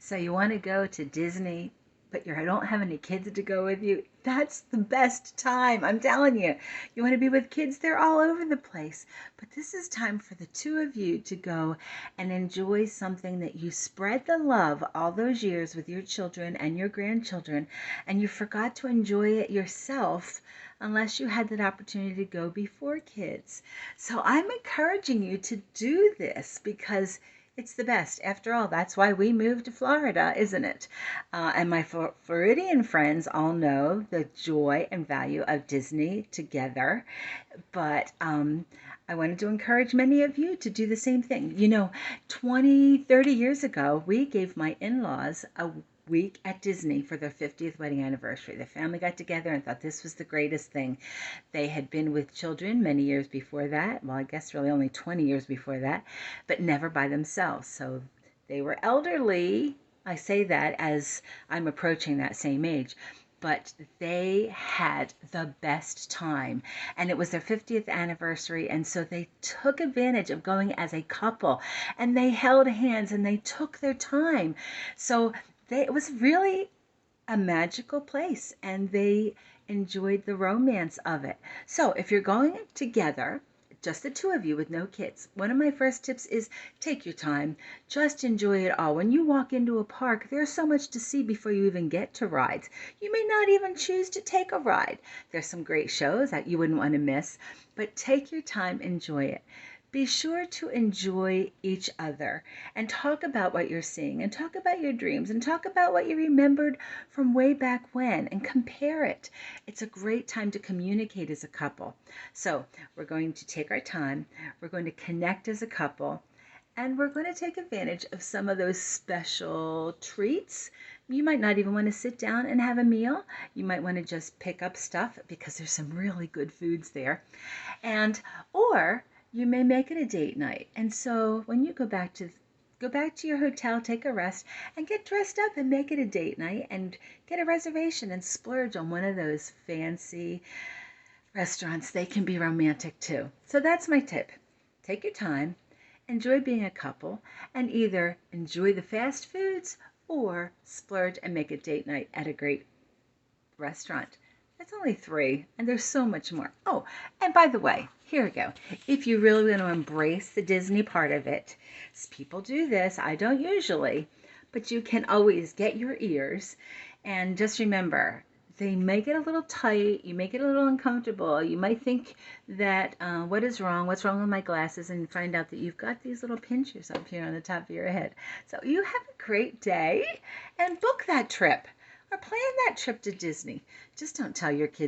So you want to go to Disney, but you don't have any kids to go with you? That's the best time. I'm telling you. You want to be with kids? They're all over the place. But this is time for the two of you to go and enjoy something that you spread the love all those years with your children and your grandchildren, and you forgot to enjoy it yourself unless you had that opportunity to go before kids. So I'm encouraging you to do this because it's the best. After all, that's why we moved to Florida, isn't it? And my Floridian friends all know the joy and value of Disney together. But I wanted to encourage many of you to do the same thing. 20, 30 years ago, we gave my in-laws a week at Disney for their 50th wedding anniversary. The family got together and thought this was the greatest thing. They had been with children many years before that. Well, I guess really only 20 years before that, but never by themselves. So they were elderly. I say that as I'm approaching that same age. But they had the best time, and it was their 50th anniversary, and so they took advantage of going as a couple, and they held hands and they took their time. So it was really a magical place, and they enjoyed the romance of it. So if you're going together, just the two of you with no kids, one of my first tips is take your time. Just enjoy it all. When you walk into a park, there's so much to see before you even get to rides. You may not even choose to take a ride. There's some great shows that you wouldn't want to miss, but take your time, enjoy it. Be sure to enjoy each other and talk about what you're seeing and talk about your dreams and talk about what you remembered from way back when and compare it. It's a great time to communicate as a couple. So we're going to take our time, we're going to connect as a couple, and we're going to take advantage of some of those special treats. You might not even want to sit down and have a meal. You might want to just pick up stuff because there's some really good foods there. Or you may make it a date night. And so when you go back to your hotel, take a rest, and get dressed up and make it a date night and get a reservation and splurge on one of those fancy restaurants. They can be romantic too. So that's my tip. Take your time, enjoy being a couple, and either enjoy the fast foods or splurge and make a date night at a great restaurant. That's only 3, and there's so much more. Oh, and by the way, here we go. If you really want to embrace the Disney part of it, people do this, I don't usually, but you can always get your ears, and just remember, they make it a little tight, you make it a little uncomfortable. You might think that, what's wrong with my glasses, and find out that you've got these little pinchers up here on the top of your head. So you have a great day, and book that trip. Or plan that trip to Disney. Just don't tell your kids